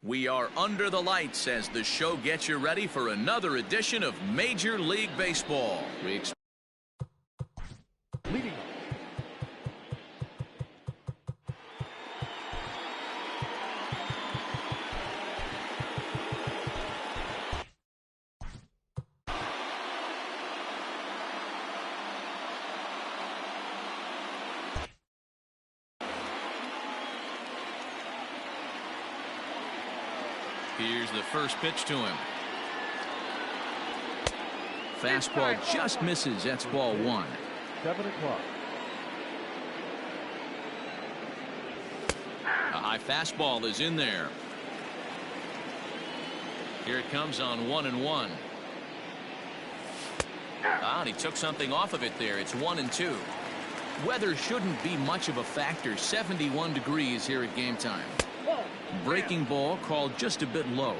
We are under the lights as the show gets you ready for another edition of Major League Baseball. Leading. Here's the first pitch to him. Fastball just misses. That's ball one. 7 o'clock. A high fastball is in there. Here it comes on 1-1. And he took something off of it there. It's 1-2. Weather shouldn't be much of a factor. 71 degrees here at game time. Breaking ball called just a bit low.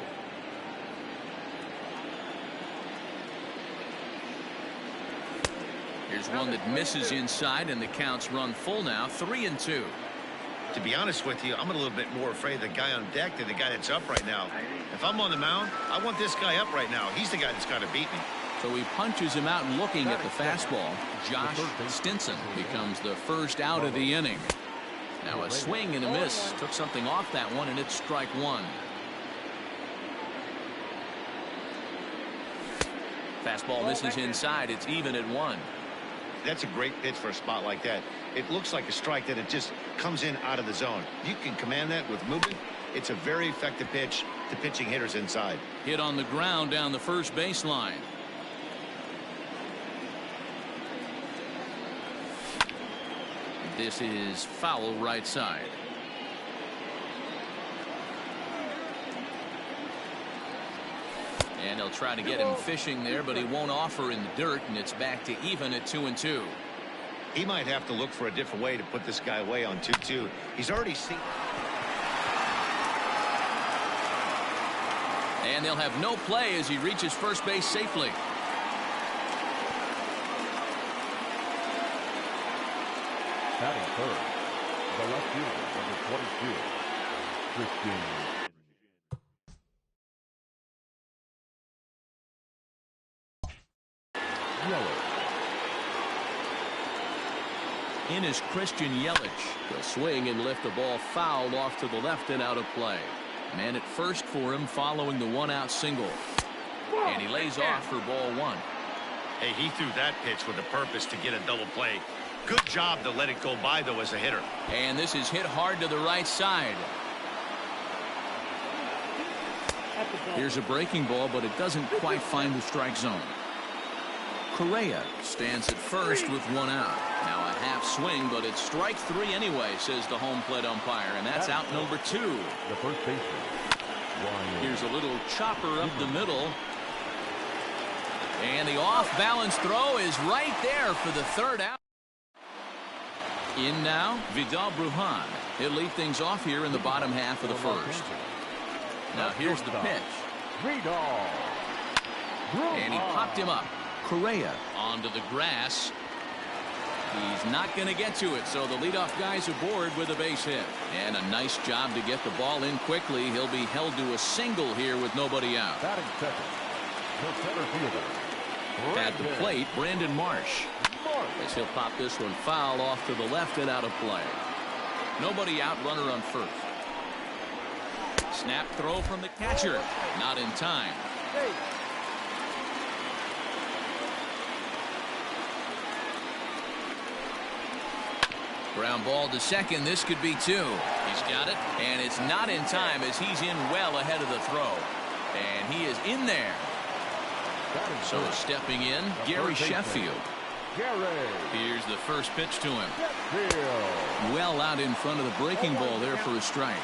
Here's one that misses inside, and the count's run full now. 3-2. To be honest with you, I'm a little bit more afraid of the guy on deck than the guy that's up right now. If I'm on the mound, I want this guy up right now. He's the guy that's got to beat me. So he punches him out, and looking at the fastball, Josh Stinson becomes the first out of the inning. Now a swing and a miss. Took something off that one, and it's strike one. Fastball misses inside. It's even at 1. That's a great pitch for a spot like that. It looks like a strike that it just comes in out of the zone. You can command that with movement. It's a very effective pitch to pitching hitters inside. Hit on the ground down the first baseline. This is foul right side. And they'll try to get him fishing there, but he won't offer in the dirt, and it's back to even at 2-2. He might have to look for a different way to put this guy away on 2-2. He's already seen. And they'll have no play as he reaches first base safely. Batting third, the left fielder, number 22, Christian Yelich. In is Christian Yelich. He'll swing and lift the ball foul off to the left and out of play. Man at first for him following the one-out single. And he lays off for ball one. Hey, he threw that pitch with a purpose to get a double play. Good job to let it go by, though, as a hitter. And this is hit hard to the right side. Here's a breaking ball, but it doesn't quite find the strike zone. Correa stands at first with one out. Now a half swing, but it's strike 3 anyway, says the home plate umpire, and that's out number 2. The first baseman. Here's a little chopper up the middle. And the off-balance throw is right there for the third out. In now, Vidal Brujan. He'll lead things off here in the bottom half of the first. Now here's the pitch. And he popped him up. Correa onto the grass. He's not going to get to it, so the leadoff guy's aboard with a base hit. And a nice job to get the ball in quickly. He'll be held to a single here with nobody out. Batting second, the center fielder. At the plate, Brandon Marsh. As he'll pop this one foul off to the left and out of play. Nobody out, runner on first. Snap throw from the catcher. Not in time. Ground ball to second. This could be 2. He's got it, and it's not in time as he's in well ahead of the throw. And he is in there. So stepping in, Gary Sheffield. Here's the first pitch to him. Well out in front of the breaking ball there for a strike.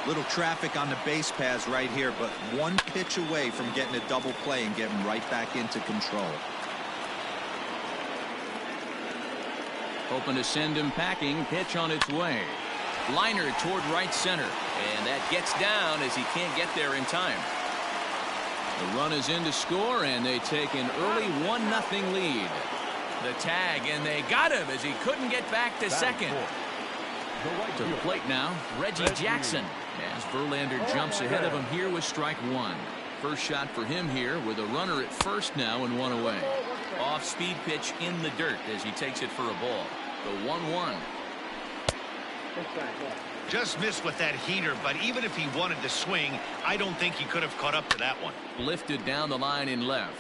Little traffic on the base paths right here, but one pitch away from getting a double play and getting right back into control. Hoping to send him packing. Pitch on its way. Liner toward right center. And that gets down as he can't get there in time. The run is in to score, and they take an early 1-0 lead. The tag, and they got him as he couldn't get back to second. To the plate now, Reggie Jackson. As Verlander jumps ahead of him here with strike one. First shot for him here with a runner at first now and one away. Off-speed pitch in the dirt as he takes it for a ball. The 1-1. Just missed with that heater, but even if he wanted to swing, I don't think he could have caught up to that one. Lifted down the line in left.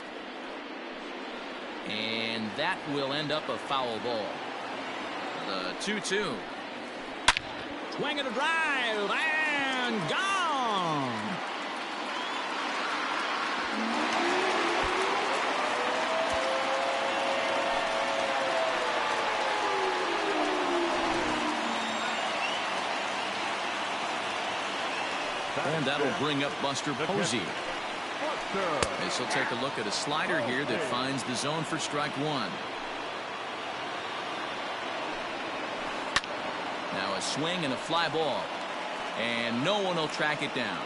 And that will end up a foul ball. The 2-2. Swing and a drive and gone. And that'll bring up Buster Posey. This will take a look at a slider here that finds the zone for strike one. Now a swing and a fly ball. And no one will track it down.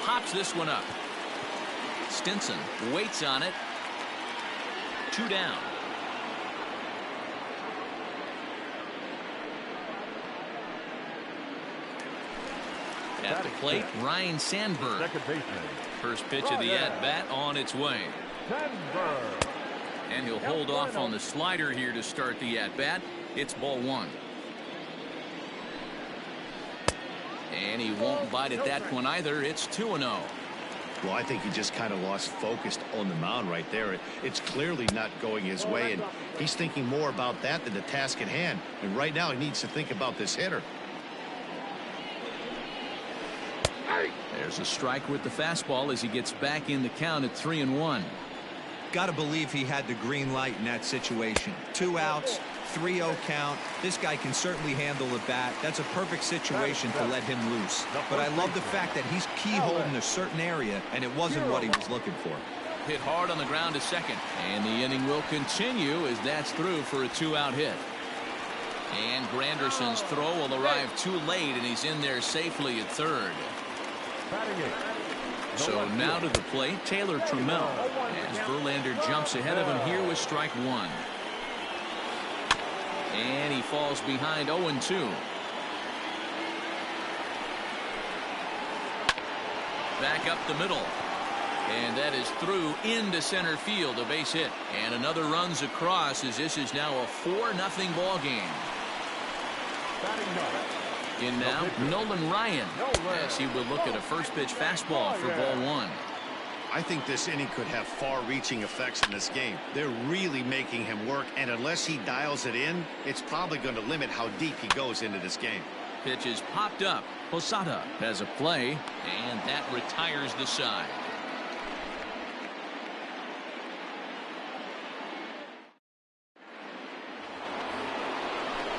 Pops this one up. Stinson waits on it. 2 down. At the plate, Ryan Sandberg. Second baseman. First pitch of the at-bat on its way. Sandberg. And he'll hold off on the slider here to start the at-bat. It's ball one. And he won't bite at that one either. It's 2-0. Well, I think he just kind of lost focus on the mound right there. It's clearly not going his way, and he's thinking more about that than the task at hand. And right now he needs to think about this hitter. There's a strike with the fastball as he gets back in the count at 3-1. Got to believe he had the green light in that situation. 2 outs, 3-0 count. This guy can certainly handle the bat. That's a perfect situation to let him loose. But I love the fact that he's keyholding a certain area, and it wasn't what he was looking for. Hit hard on the ground to second. And the inning will continue as that's through for a 2-out hit. And Granderson's throw will arrive too late, and he's in there safely at third. So now to the plate, Taylor Trammell, as Verlander jumps ahead of him here with strike one. And he falls behind 0-2. Back up the middle. And that is through into center field, a base hit. And another runs across as this is now a 4-0 ball game. In now, Nolan Ryan, as he will look at a first pitch fastball for ball one. I think this inning could have far-reaching effects in this game. They're really making him work, and unless he dials it in, it's probably going to limit how deep he goes into this game. Pitch is popped up. Posada has a play, and that retires the side.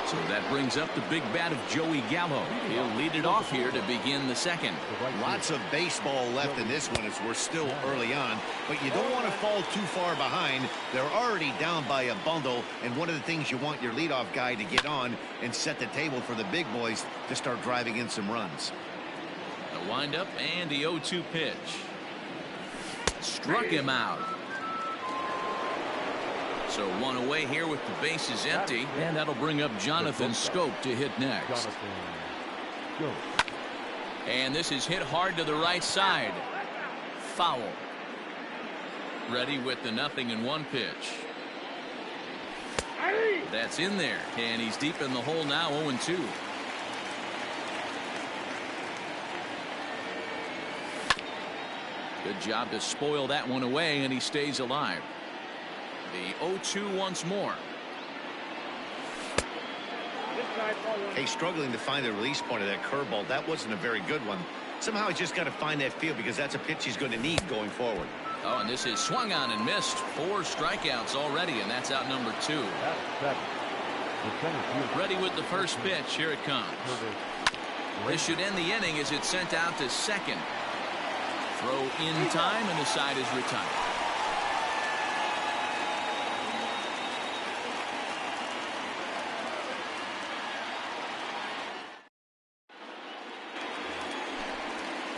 So that brings up the big bat of Joey Gallo. He'll lead it off here to begin the second. Lots of baseball left in this one as we're still early on, but you don't want to fall too far behind. They're already down by a bundle, and one of the things you want your leadoff guy to get on and set the table for the big boys to start driving in some runs. The windup and the 0-2 pitch. Struck him out. So one away here with the bases empty, and that'll bring up Jonathan Schoop to hit next. And this is hit hard to the right side. Foul. Ready with the 0-1 pitch. That's in there, and he's deep in the hole now, 0-2. Good job to spoil that one away, and he stays alive. The 0-2 once more. Hey, struggling to find the release point of that curveball. That wasn't a very good one. Somehow he's just got to find that feel because that's a pitch he's going to need going forward. Oh, and this is swung on and missed. 4 strikeouts already, and that's out number 2. Ready with the first pitch. Here it comes. This should end the inning as it's sent out to second. Throw in time, and the side is retired.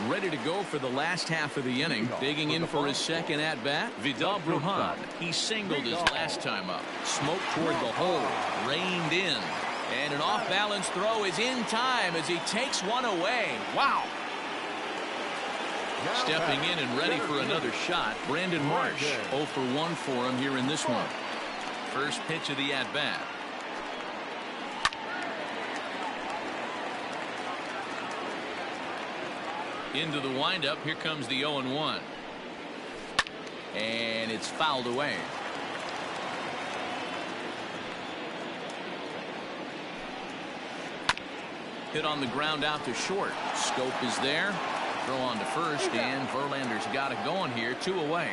Ready to go for the last half of the inning. Digging in for his second at-bat, Vidal Brujan. He singled his last time up. Smoke toward the hole. Reined in. And an off-balance throw is in time as he takes one away. Wow. Stepping in and ready for another shot, Brandon Marsh. 0 for 1 for him here in this one. First pitch of the at-bat. Into the windup. Here comes the 0-1. And it's fouled away. Hit on the ground out to short. Scope is there. Throw on to first, and Verlander's got it going here. 2 away.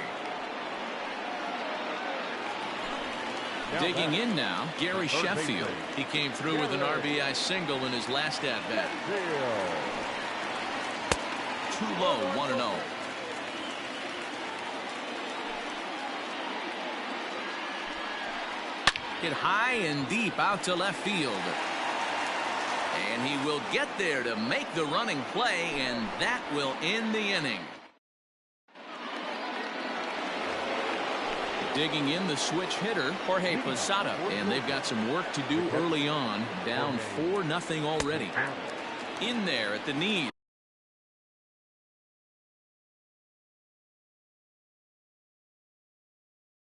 Digging in now, Gary Sheffield. He came through with an RBI single in his last at-bat. Too low, 1-0. Hit high and deep out to left field. And he will get there to make the running play, and that will end the inning. Digging in the switch hitter, Jorge Posada. And they've got some work to do early on. Down 4-0 already. In there at the knees.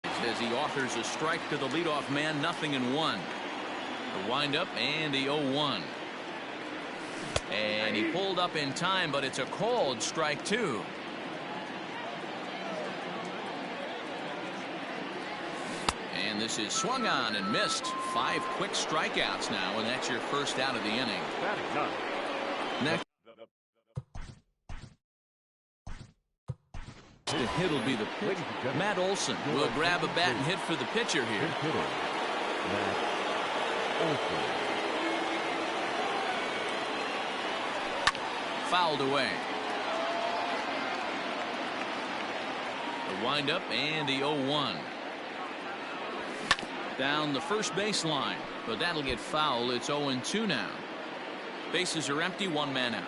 As he offers a strike to the leadoff man, 0-1. The windup and the 0-1. And he pulled up in time, but it's a called strike 2. And this is swung on and missed. 5 quick strikeouts now, and that's your first out of the inning. Next, the hit will be the pitch. Matt Olson will grab a bat and hit for the pitcher here. Matt Olson. Fouled away. The windup and the 0-1. Down the first baseline, but that'll get foul. It's 0-2 now. Bases are empty, 1 man out.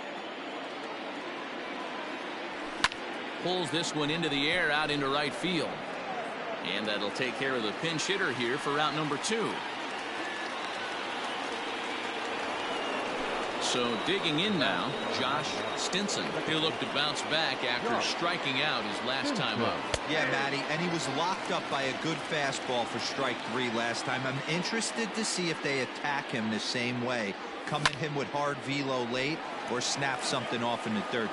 Pulls this one into the air out into right field. And that'll take care of the pinch hitter here for out number 2. So digging in now, Josh Stinson. He'll look to bounce back after striking out his last time up. Yeah, Matty, and he was locked up by a good fastball for strike 3 last time. I'm interested to see if they attack him the same way. Come at him with hard velo late or snap something off in the third.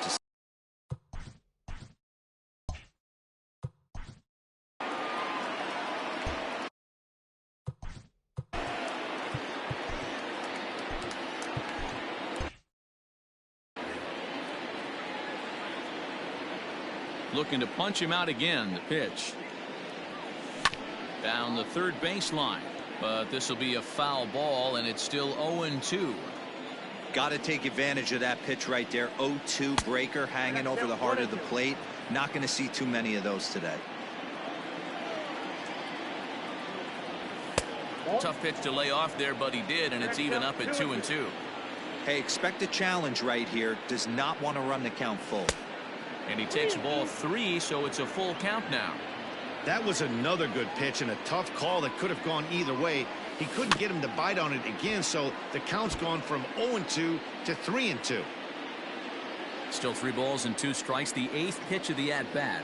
Looking to punch him out again. The pitch. Down the third baseline. But this will be a foul ball, and it's still 0-2. Got to take advantage of that pitch right there. 0-2 breaker hanging over the heart of the plate. Not going to see too many of those today. Tough pitch to lay off there, but he did, and it's even up at 2-2. Hey, expect a challenge right here. Does not want to run the count full. And he takes ball 3, so it's a full count now. That was another good pitch and a tough call that could have gone either way. He couldn't get him to bite on it again, so the count's gone from 0-2 to 3-2. Still 3 balls and 2 strikes. The 8th pitch of the at-bat.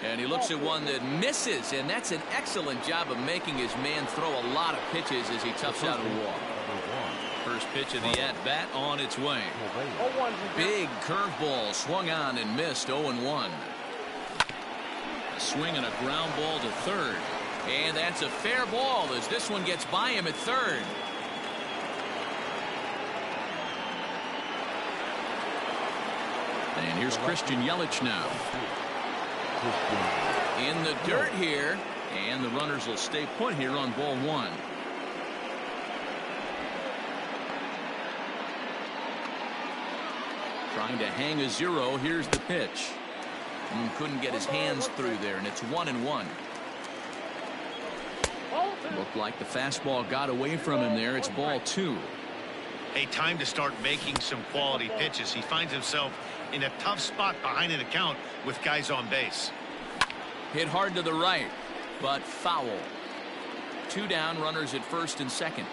And he looks at one that misses, and that's an excellent job of making his man throw a lot of pitches as he toughs out a walk. First pitch of the at-bat on its way. Big curveball swung on and missed. 0-1. A swing and a ground ball to third. And that's a fair ball as this one gets by him at third. And here's Christian Yelich now. In the dirt here. And the runners will stay put here on ball 1. Trying to hang a 0. Here's the pitch. And couldn't get his hands through there, and it's 1-1. Looked like the fastball got away from him there. It's ball 2. Hey, time to start making some quality pitches. He finds himself in a tough spot behind an account with guys on base. Hit hard to the right, but foul. 2 down, runners at first and second.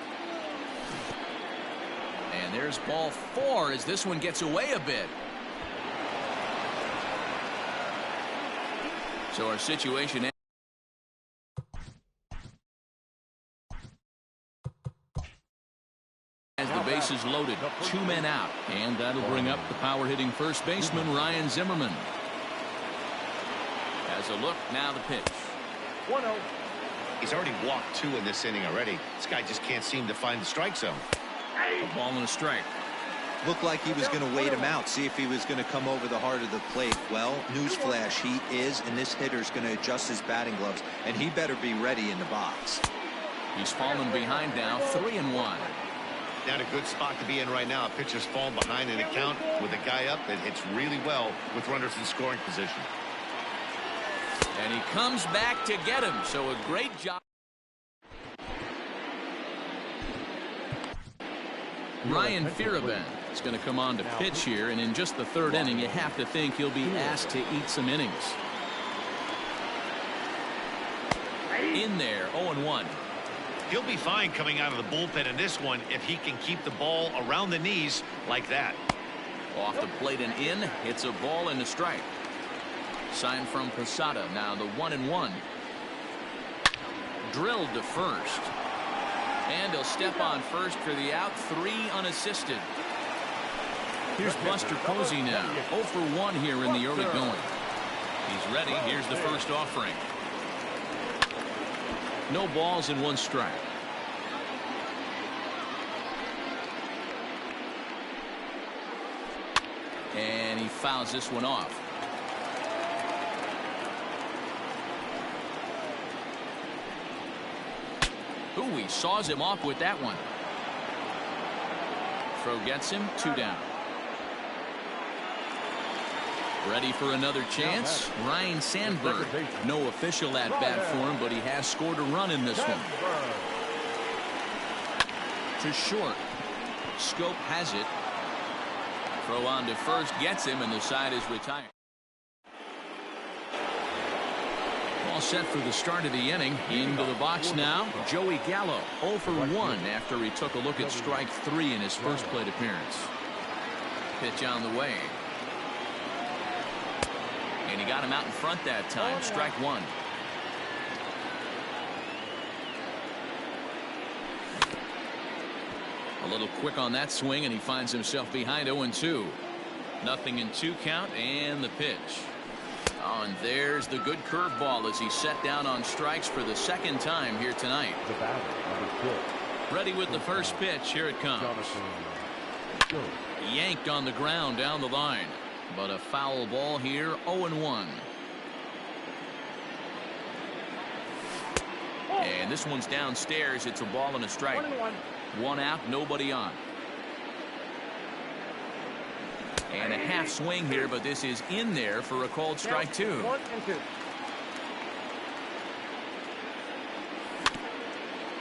And there's ball 4 as this one gets away a bit. So our situation as the bases loaded, 2 men out, and that'll bring up the power hitting first baseman Ryan Zimmerman. As a look, now the pitch. 1-0. He's already walked 2 in this inning already. This guy just can't seem to find the strike zone. A ball and a strike. Looked like he was going to wait him out, see if he was going to come over the heart of the plate. Well, newsflash, he is, and this hitter's going to adjust his batting gloves, and he better be ready in the box. He's fallen behind now, 3-1. Not a good spot to be in right now. A pitcher's fallen behind an account with a guy up that hits really well with runners in scoring position. And he comes back to get him, so a great job. Ryan Feerabend is going to come on to pitch here, and in just the 3rd inning, you have to think he'll be asked to eat some innings. In there, 0-1. He'll be fine coming out of the bullpen in this one if he can keep the ball around the knees like that. Off the plate and in, it's a ball and a strike. Sign from Posada, now the 1-1. Drilled to first. And he'll step on first for the out, 3 unassisted. Here's Buster Posey now, 0 for 1 here in the early going. He's ready. Here's the first offering. No balls and 1 strike. And he fouls this one off. Ooh, he saws him off with that one. Throw gets him, 2 down. Ready for another chance. Ryan Sandberg. No official at bat for him, but he has scored a run in this one. To short. Scope has it. Throw on to first gets him, and the side is retired. All set for the start of the inning. Into the box now, Joey Gallo, 0 for 1 after he took a look at strike 3 in his first plate appearance. Pitch on the way. And he got him out in front that time. Strike 1. A little quick on that swing, and he finds himself behind 0-2. Nothing in 2 count, and the pitch. Oh, and there's the good curveball as he set down on strikes for the 2nd time here tonight. Ready with the first pitch. Here it comes. Yanked on the ground down the line. But a foul ball here, 0-1. And this one's downstairs. It's a ball and a strike. 1 out, nobody on. And a half swing here, but this is in there for a called strike 2. 1 and 2.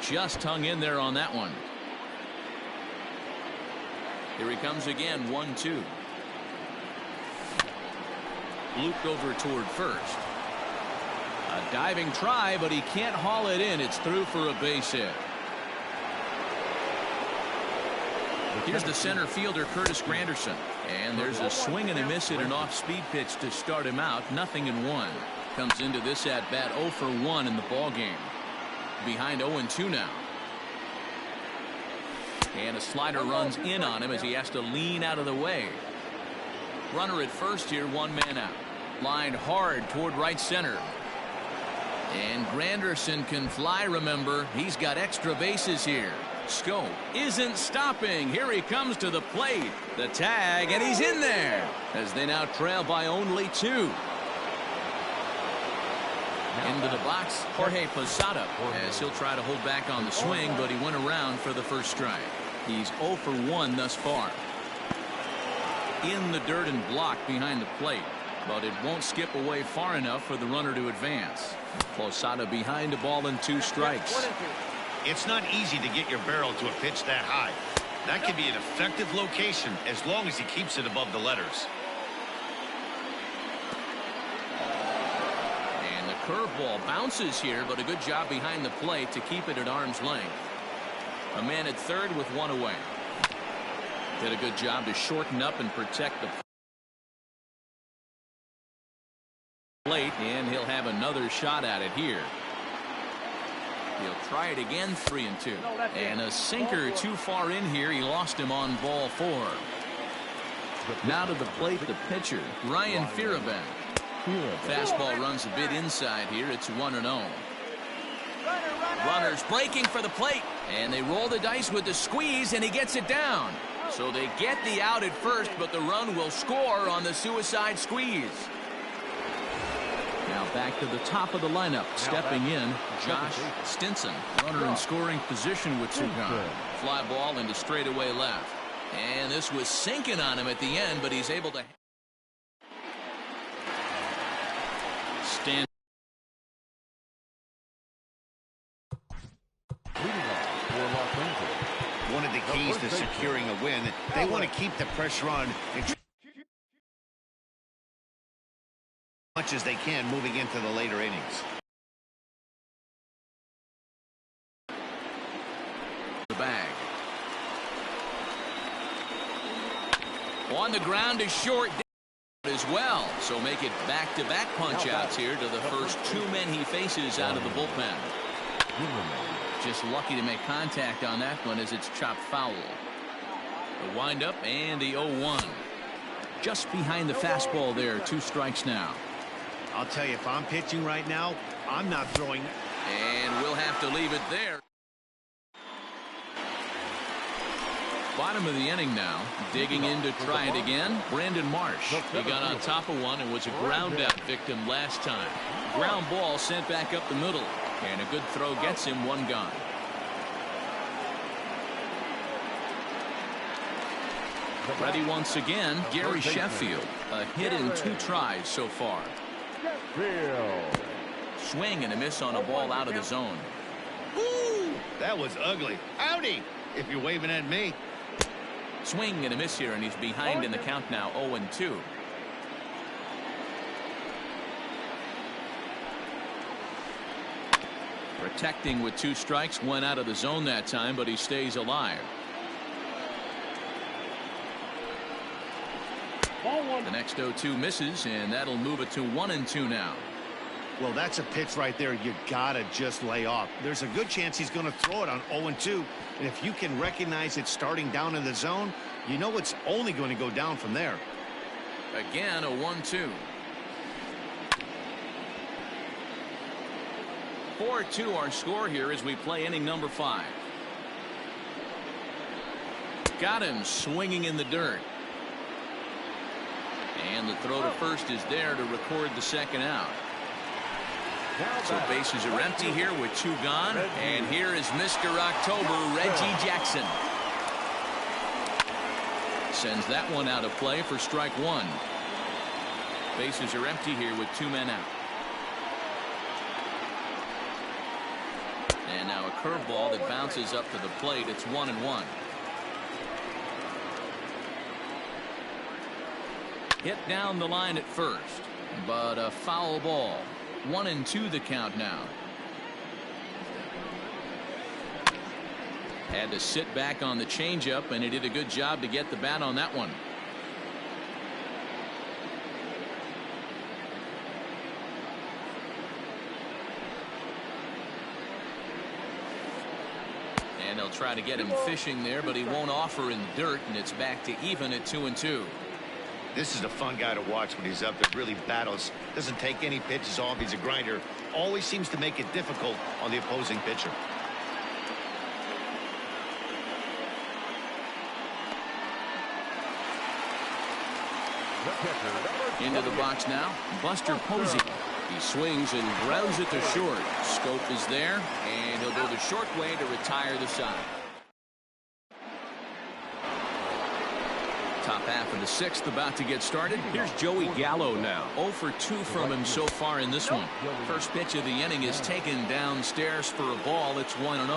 Just hung in there on that one. Here he comes again, 1-2. Looped over toward first. A diving try, but he can't haul it in. It's through for a base hit. Here's the center fielder, Curtis Granderson. And there's a swing and a miss at an off-speed pitch to start him out. 0-1. Comes into this at-bat 0 for 1 in the ball game. Behind 0-2 now. And a slider runs in on him as he has to lean out of the way. Runner at first here, 1 man out. Lined hard toward right center. And Granderson can fly, remember. He's got extra bases here. Scope isn't stopping. Here he comes to the plate. The tag, and he's in there as they now trail by only 2. Into the box, Jorge Posada, as he'll try to hold back on the swing, but he went around for the first strike. He's 0 for 1 thus far. In the dirt and blocked behind the plate, but it won't skip away far enough for the runner to advance. Posada behind a ball and 2 strikes. It's not easy to get your barrel to a pitch that high. That can be an effective location as long as he keeps it above the letters. Curveball bounces here, but a good job behind the plate to keep it at arm's length. A man at third with one away. Did a good job to shorten up and protect the plate, and he'll have another shot at it here. He'll try it again, 3-2. And a sinker too far in here. He lost him on ball 4. Now to the plate, the pitcher, Ryan Feeraben. Fastball runs a bit inside here. It's 1-0. Runners breaking for the plate, and they roll the dice with the squeeze, and he gets it down. So they get the out at first, but the run will score on the suicide squeeze. Now back to the top of the lineup. Stepping in, Josh Stinson. Runner in scoring position with 2 gone. Fly ball into straightaway left. And this was sinking on him at the end, but he's able to stand. One of the keys to securing a win, they want to keep the pressure on and much as they can moving into the later innings. The bag. On the ground is short as well. So make it back-to-back punch-outs here to the first 2 men he faces out of the bullpen. Just lucky to make contact on that one as it's chopped foul. The windup and the 0-1. Just behind the fastball there. 2 strikes now. I'll tell you, if I'm pitching right now, I'm not throwing. And we'll have to leave it there. Bottom of the inning now. Digging in to try it again. Brandon Marsh. He got on top of one and was a ground out victim last time. Ground ball sent back up the middle. And a good throw gets him 1 gone. Ready once again, Gary Sheffield. A hit in 2 tries so far. Swing and a miss on a ball out of the zone. Ooh, that was ugly. Howdy, if you're waving at me. Swing and a miss here, and he's behind in the count now, 0-2. Protecting with 2 strikes, 1 out of the zone that time, but he stays alive. The next 0-2 misses, and that'll move it to 1-2 now. Well, that's a pitch right there you gotta just lay off. There's a good chance he's going to throw it on 0-2, and if you can recognize it starting down in the zone, you know it's only going to go down from there. Again, a 1-2. 4-2 our score here as we play inning number 5. Got him swinging in the dirt. And the throw to first is there to record the second out. So bases are empty here with 2 gone. And here is Mr. October, Reggie Jackson. Sends that one out of play for strike 1. Bases are empty here with 2 men out. And now a curveball that bounces up to the plate. It's 1-1. Hit down the line at first, but a foul ball. 1-2 the count now. Had to sit back on the changeup, and he did a good job to get the bat on that one. And they'll try to get him fishing there, but he won't offer in the dirt, and it's back to even at 2-2. This is a fun guy to watch when he's up there. Really battles. Doesn't take any pitches off. He's a grinder. Always seems to make it difficult on the opposing pitcher. Into the box now, Buster Posey. He swings and grounds it to short. Scope is there, and he'll go the short way to retire the side. Top half of the 6th about to get started. Here's Joey Gallo now. 0 for 2 from him so far in this one. First pitch of the inning is taken downstairs for a ball. It's 1-0.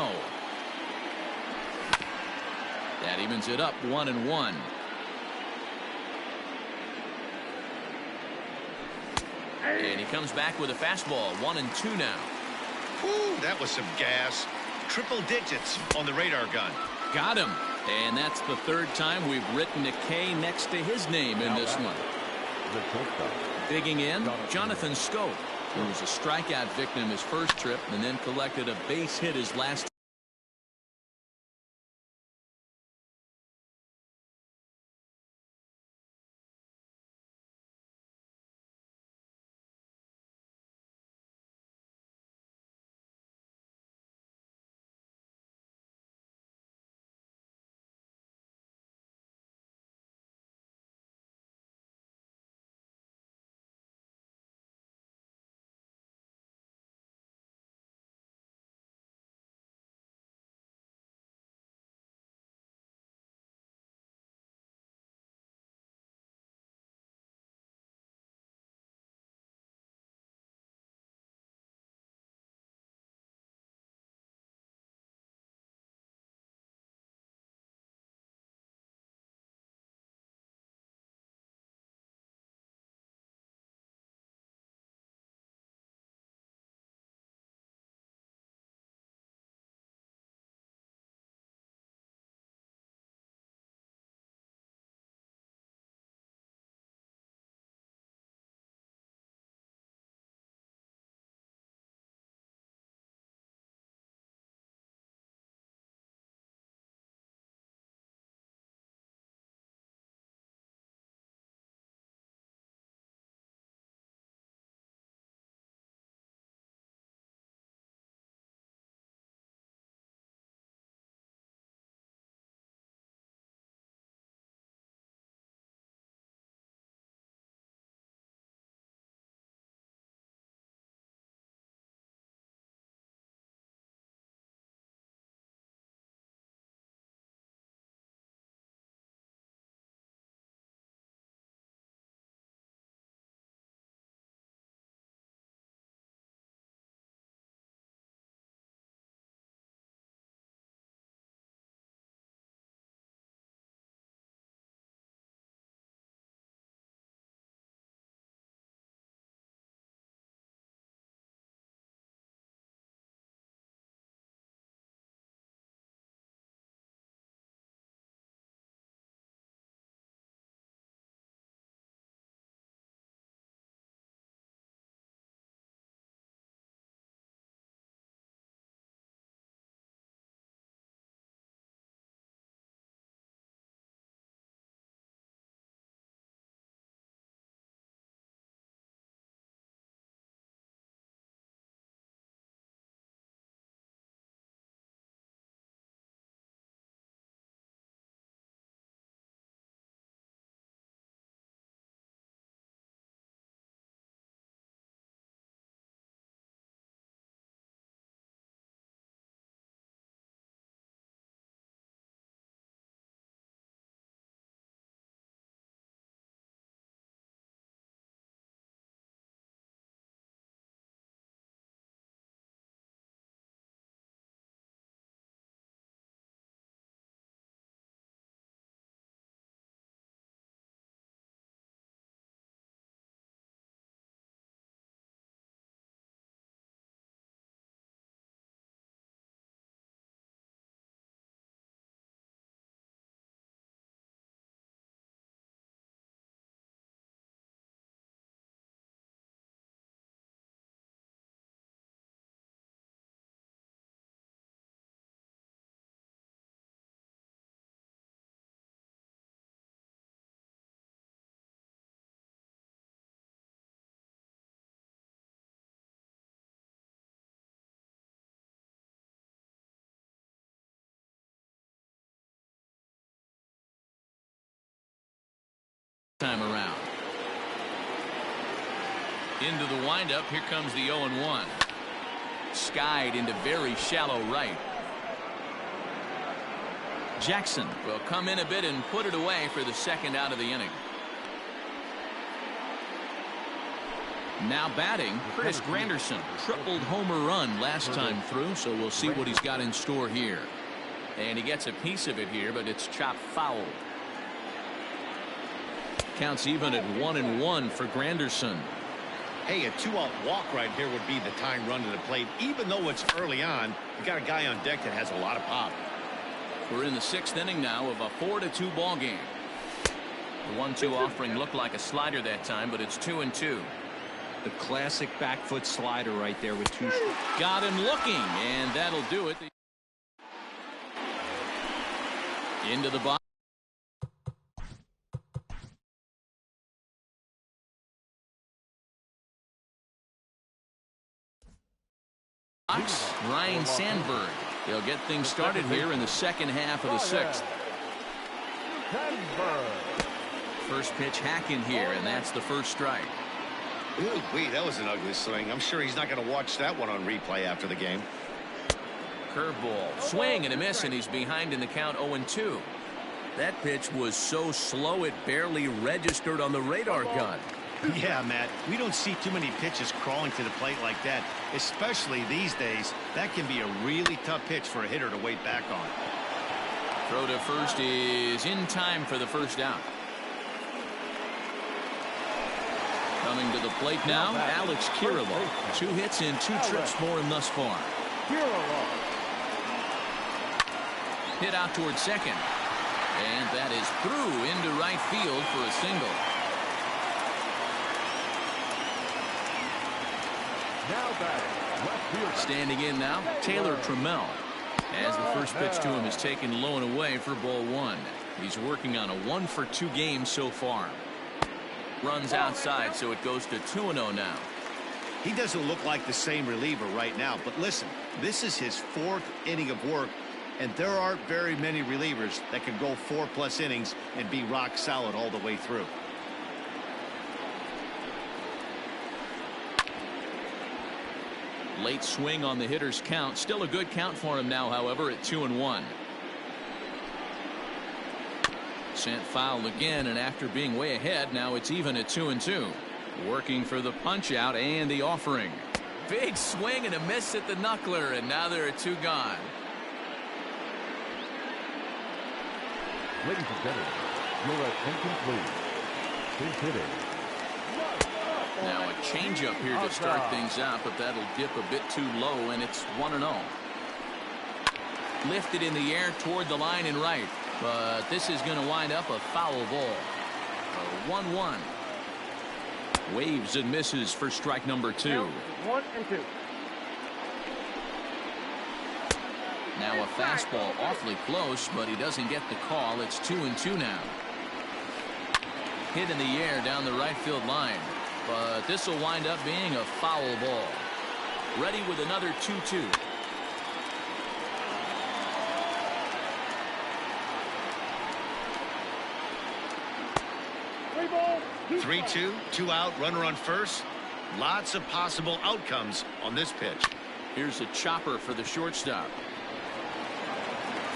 That evens it up 1-1. And he comes back with a fastball. 1-2 now. Whew, that was some gas. Triple digits on the radar gun. Got him. And that's the third time we've written a K next to his name in this one. Digging in, Jonathan Schoop, who was a strikeout victim his first trip and then collected a base hit his last. Time around. Into the windup. Here comes the 0-1. Skied into very shallow right. Jackson will come in a bit and put it away for the second out of the inning. Now batting, Curtis Granderson. Tripled homer run last time through, so we'll see what he's got in store here. And he gets a piece of it here, but it's chopped foul. Counts even at 1-1 for Granderson. Hey, a 2-out walk right here would be the time run to the plate. Even though it's early on, you got a guy on deck that has a lot of pop. We're in the 6th inning now of a 4-2 ball game. The 1-2 offering looked like a slider that time, but it's 2-2. The classic back foot slider right there with 2. Got him looking, and that'll do it. Into the box. Ryne Sandberg. They'll get things started here in the second half of the 6th. First pitch hacking here, and that's the first strike. Ooh, wait, that was an ugly swing. I'm sure he's not going to watch that one on replay after the game. Curveball, swing and a miss, and he's behind in the count 0-2. That pitch was so slow it barely registered on the radar gun. Yeah, Matt, we don't see too many pitches crawling to the plate like that, especially these days. That can be a really tough pitch for a hitter to wait back on. Throw to first is in time for the first out. Coming to the plate now, Alex Kirilloff. 2 hits and 2 trips for him thus far. Hit out towards second. And that is through into right field for a single. Standing in now, Taylor Trammell. As the first pitch to him is taken low and away for ball 1. He's working on a 1-for-2 game so far. Runs outside, so it goes to 2-0 now. He doesn't look like the same reliever right now, but listen, this is his 4th inning of work, and there aren't very many relievers that can go 4+ innings and be rock solid all the way through. Late swing on the hitter's count. Still a good count for him now, however, at 2-1. Sent foul again, and after being way ahead, now it's even at 2-2. Working for the punch out and the offering. Big swing and a miss at the knuckler, and now there are 2 gone. Ladies and gentlemen, you're at incomplete. Big hitting. Now a changeup here to start things out, but that'll dip a bit too low, and it's 1-0. Lifted in the air toward the line and right, but this is going to wind up a foul ball. 1-1. Waves and misses for strike number 2. 1-2. Now a fastball awfully close, but he doesn't get the call. It's 2-2 now. Hit in the air down the right field line, but this will wind up being a foul ball. Ready with another 2-2. 3-2, 2 out, runner on first. Lots of possible outcomes on this pitch. Here's a chopper for the shortstop.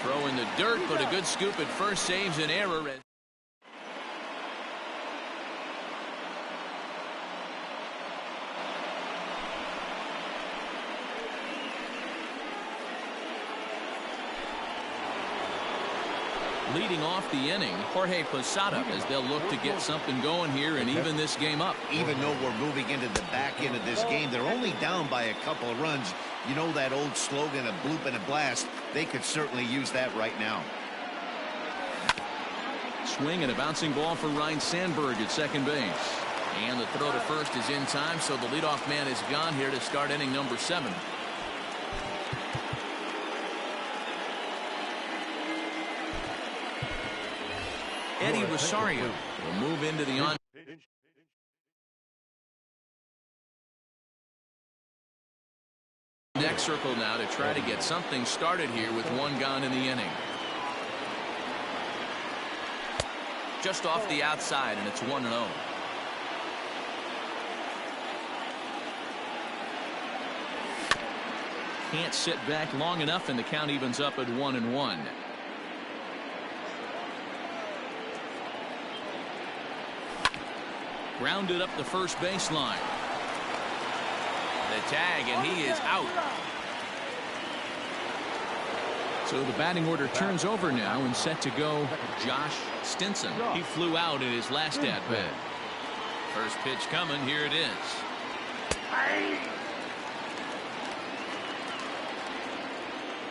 Throw in the dirt, but a good scoop at first saves an error. Leading off the inning, Jorge Posada, as they'll look to get something going here and even this game up. Even though we're moving into the back end of this game, they're only down by a couple of runs. You know that old slogan, a bloop and a blast. They could certainly use that right now. Swing and a bouncing ball for Ryne Sandberg at second base. And the throw to first is in time, so the leadoff man is gone here to start inning number 7. Eddie Rosario will move into the on. Next circle now to try to get something started here with 1 gone in the inning. Just off the outside, and it's 1-0. Can't sit back long enough, and the count evens up at 1-1. Grounded up the first baseline. The tag, and he is out. So the batting order turns over now, and set to go Josh Stinson. He flew out in his last at bat. First pitch coming. Here it is.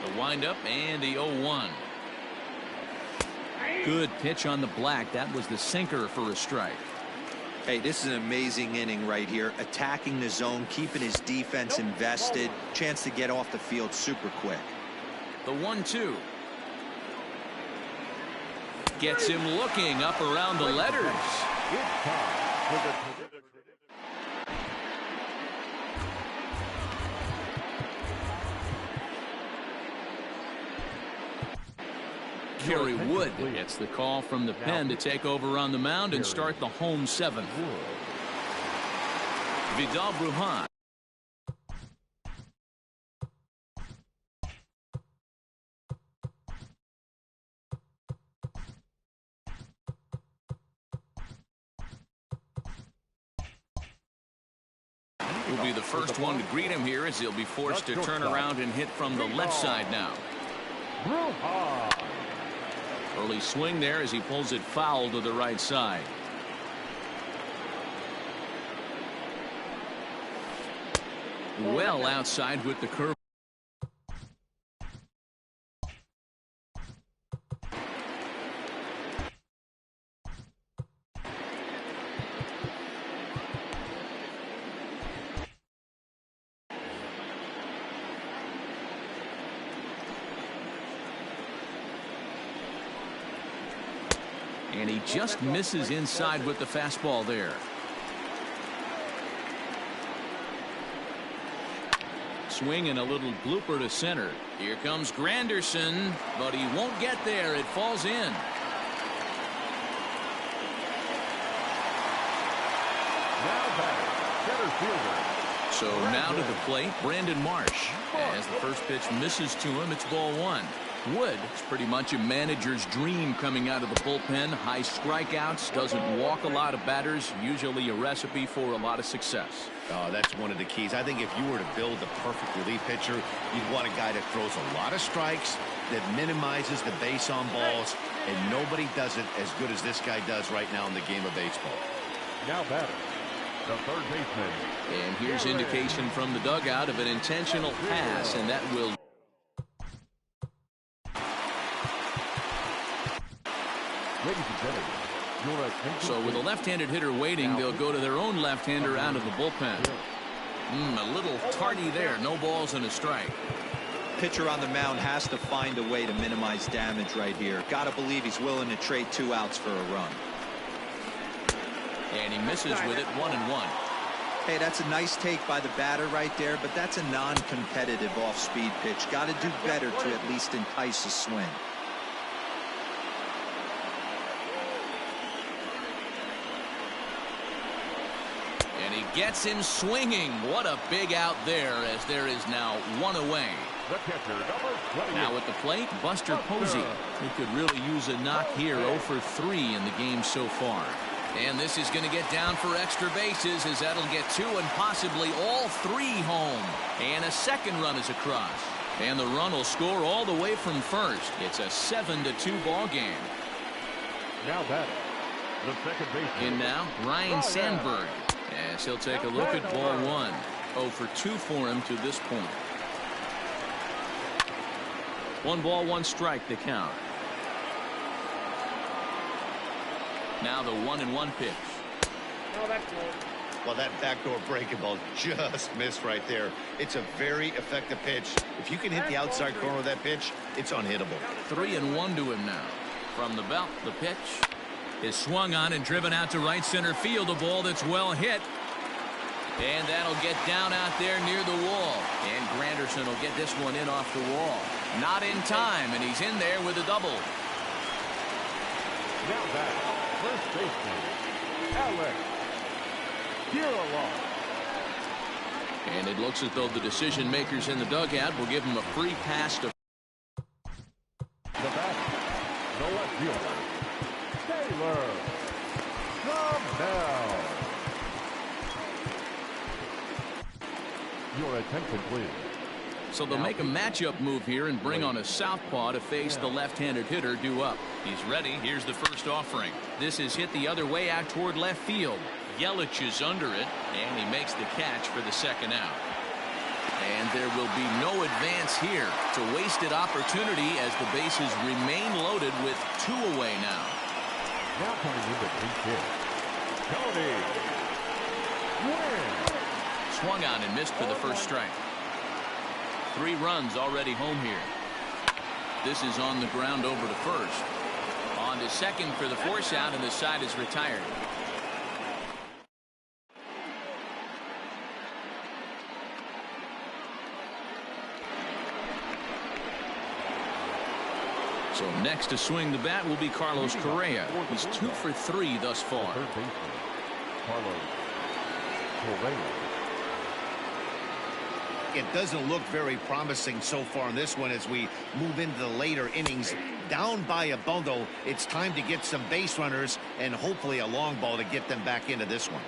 The windup and the 0-1. Good pitch on the black. That was the sinker for a strike. Hey, this is an amazing inning right here. Attacking the zone, keeping his defense invested. Chance to get off the field super quick. The 1-2. Gets him looking up around the letters. It's time for the Kerry Wood gets the call from the pen to take over on the mound and start the home seventh. Vidal Brujan. Will be the first one to greet him here as he'll be forced to turn around and hit from the left side now. Early swing there as he pulls it foul to the right side. Well outside with the curve. And he just misses inside with the fastball there. Swing and a little blooper to center. Here comes Granderson, but he won't get there. It falls in. So now to the plate, Brandon Marsh. As the first pitch misses to him, it's ball one. Wood is pretty much a manager's dream coming out of the bullpen. High strikeouts, doesn't walk a lot of batters, usually a recipe for a lot of success. Oh, that's one of the keys. I think if you were to build the perfect relief pitcher, you'd want a guy that throws a lot of strikes, that minimizes the base on balls, and nobody does it as good as this guy does right now in the game of baseball. Now batter, the third baseman. And here's indication from the dugout of an intentional pass, and that will. Ladies and gentlemen, your attention. So with a left-handed hitter waiting, they'll go to their own left-hander out of the bullpen. A little tardy there. No balls and a strike. Pitcher on the mound has to find a way to minimize damage right here. Gotta believe he's willing to trade 2 outs for a run. And he misses with it, 1-1. Hey, that's a nice take by the batter right there, but that's a non-competitive off-speed pitch. Got to do better to at least entice a swing. And he gets him swinging. What a big out there, as there is now 1 away. The catcher, number 20. Now at the plate, Buster Posey. He could really use a knock here. 0 for 3 in the game so far. And this is going to get down for extra bases, as that'll get 2 and possibly all 3 home. And a second run is across. And the run will score all the way from first. It's a 7-2 ball game. Now batting, the second baseman. In now, Ryan Sandberg. As he'll take a look at ball 1. 0 for 2 for him to this point. 1 ball, 1 strike to count. Now the 1-1 pitch. Well, that backdoor breaking ball just missed right there. It's a very effective pitch. If you can hit the outside corner of that pitch, it's unhittable. 3-1 to him now. From the belt, the pitch is swung on and driven out to right center field. A ball that's well hit. And that'll get down out there near the wall. And Granderson will get this one in off the wall. Not in time, and he's in there with a double. Now batting, first baseman, Alex Kirilloff. And it looks as though the decision makers in the dugout will give him a free pass to. The batter, the left fielder, Taylor Trammell. Your attention, please. So they'll make a matchup move here and bring on a southpaw to face the left-handed hitter due up. He's ready. Here's the first offering. This is hit the other way out toward left field. Yelich is under it, and he makes the catch for the second out. And there will be no advance here. It's a wasted opportunity as the bases remain loaded with 2 away now. Now coming in the big hit, Cody Winn. Swung on and missed for the first strike. 3 runs already home here. This is on the ground over to first. On to second for the force out, and the side is retired. So next to swing the bat will be Carlos Correa. He's 2 for 3 thus far. Third baseman, Carlos Correa. It doesn't look very promising so far in this one as we move into the later innings. Down by a bundle, it's time to get some base runners and hopefully a long ball to get them back into this one.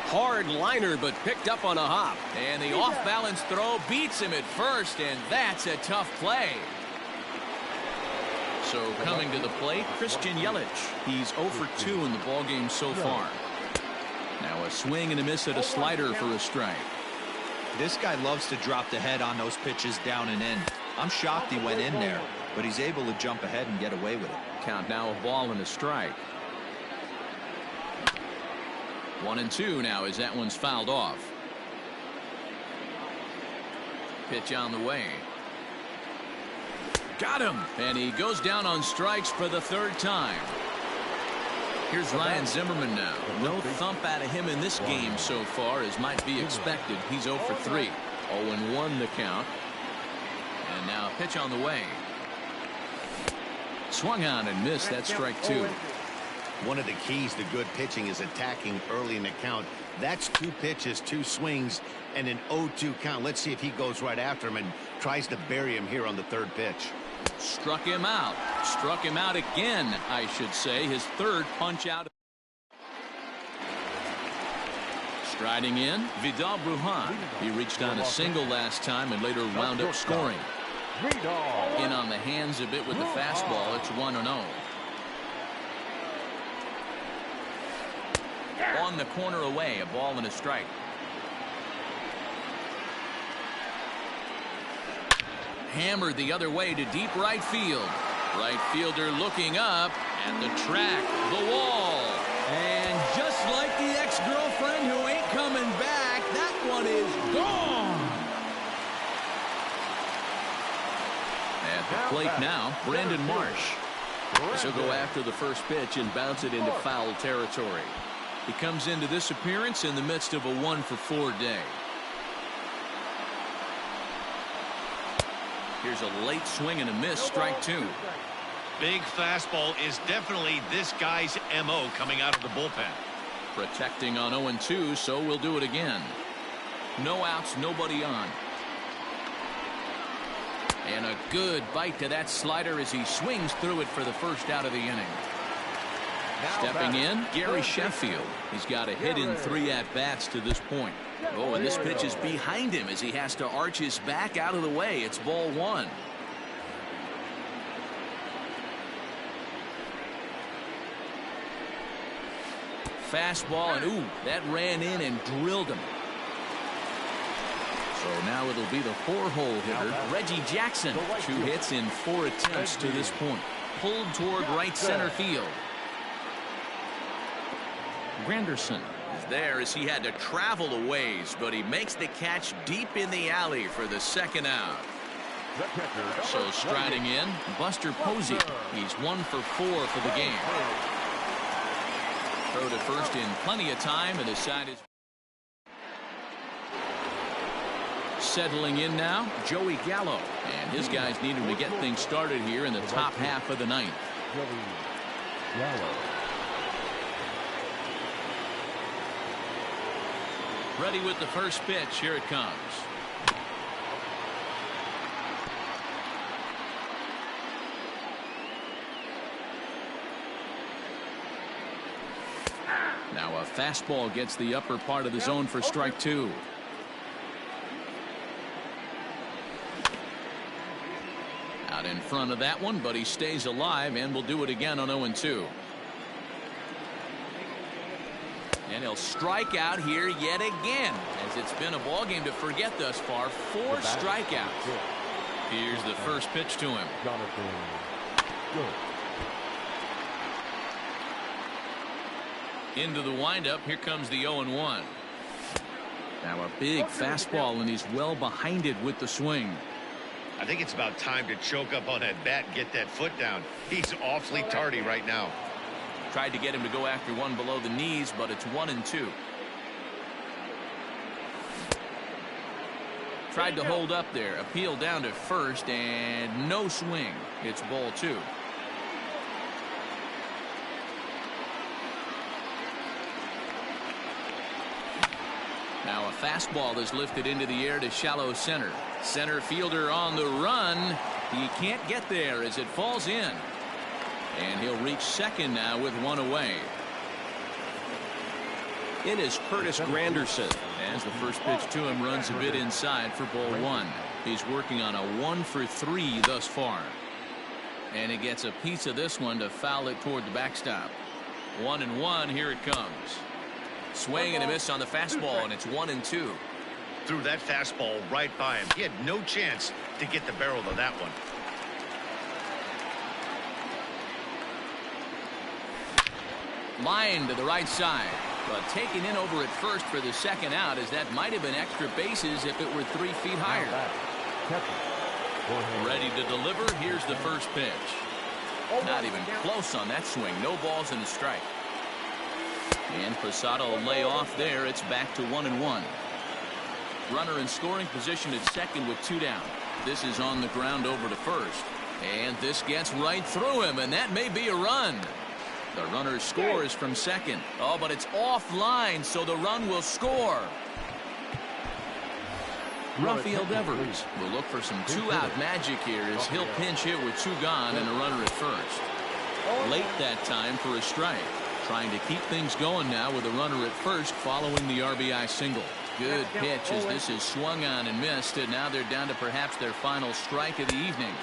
Hard liner, but picked up on a hop. And the off-balance throw beats him at first, and that's a tough play. So coming to the plate, Christian Yelich. He's 0 for 2 in the ballgame so far. Now a swing and a miss at a slider for a strike. This guy loves to drop the head on those pitches down and in. I'm shocked he went in there, but he's able to jump ahead and get away with it. Count now a ball and a strike. 1-2 now as that one's fouled off. Pitch on the way. Got him. And he goes down on strikes for the 3rd time. Here's Ryan Zimmerman now. No thump out of him in this game so far as might be expected. He's 0 for 3. 0-1 the count. And now a pitch on the way. Swung on and missed. That's strike 2. One of the keys to good pitching is attacking early in the count. That's 2 pitches, 2 swings, and an 0-2 count. Let's see if he goes right after him and tries to bury him here on the 3rd pitch. Struck him out. Struck him out again, I should say. His 3rd punch out. Striding in, Vidal Brujan. He reached on a single last time and later wound up scoring. In on the hands a bit with the fastball. It's 1-0. On the corner away, a ball and a strike. Hammered the other way to deep right field. Right fielder looking up at the track, the wall. And just like the ex-girlfriend who ain't coming back, that one is gone. At the plate now, Brandon Marsh. He'll go after the first pitch and bounce it into foul territory. He comes into this appearance in the midst of a 1 for 4 day. Here's a late swing and a miss, strike 2. Big fastball is definitely this guy's MO coming out of the bullpen. Protecting on 0-2, so we'll do it again. No outs, nobody on. And a good bite to that slider as he swings through it for the first out of the inning. Stepping in, Gary Sheffield. He's got a hit in 3 at-bats to this point. Oh, and this pitch is behind him as he has to arch his back out of the way. It's ball 1. Fastball, and ooh, that ran in and drilled him. So now it'll be the 4-hole hitter, Reggie Jackson. 2 hits in 4 attempts to this point. Pulled toward right center field. Granderson is there as he had to travel a ways, but he makes the catch deep in the alley for the 2nd out. So striding in, Buster Posey. He's 1 for 4 for the game. Throw to first in plenty of time, and the side is settling in now, Joey Gallo. And his guys need him to get things started here in the top half of the 9th. Joey Gallo. Ready with the first pitch. Here it comes. Now a fastball gets the upper part of the zone for strike 2. Out in front of that one, but he stays alive and will do it again on 0-2. And he'll strike out here yet again, as it's been a ball game to forget thus far. 4 strikeouts. Here's the first pitch to him. Jonathan Good. Into the windup. Here comes the 0-1. Now a big fastball, and he's well behind it with the swing. I think it's about time to choke up on that bat and get that foot down. He's awfully tardy right now. Tried to get him to go after one below the knees, but it's 1-2. Tried to hold up there. Appeal down to first, and no swing. It's ball 2. Now a fastball is lifted into the air to shallow center. Center fielder on the run. He can't get there as it falls in. And he'll reach second now with 1 away. It is Curtis Granderson, as the first pitch to him runs a bit inside for ball 1. He's working on a 1-for-3 thus far. And he gets a piece of this one to foul it toward the backstop. 1-1. Here it comes. Swing and a miss on the fastball, and it's 1-2. Threw that fastball right by him. He had no chance to get the barrel of that one. Line to the right side, but taken in over at first for the second out, as that might have been extra bases if it were 3 feet higher. Ready to deliver. Here's the first pitch. Not even close on that swing. No balls and a strike. And Posada will lay off there. It's back to 1-1. Runner in scoring position at second with 2 down. This is on the ground over to first. And this gets right through him, and that may be a run. The runner scores from second. Oh, but it's offline, so the run will score. Rafael Devers will look for some 2-out magic here as he'll pinch hit with 2 gone and a runner at first. Late that time for a strike. Trying to keep things going now with a runner at first following the RBI single. Good pitch as this is swung on and missed, and now they're down to perhaps their final strike of the evening.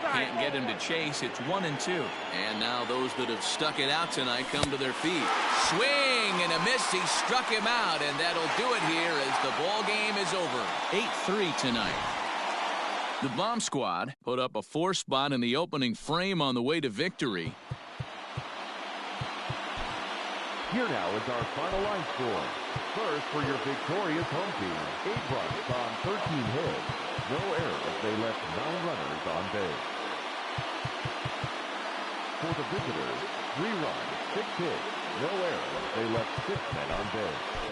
Can't get him to chase. It's 1-2. And now those that have stuck it out tonight come to their feet. Swing and a miss. He struck him out, and that'll do it here as the ball game is over. 8-3 tonight. The Bomb Squad put up a 4 spot in the opening frame on the way to victory. Here now is our final line score. First, for your victorious home team, 8 runs on 13 hits. No errors. They left 9 runners on base. For the visitors, 3 runs, 6 hits. No errors. They left 6 men on base.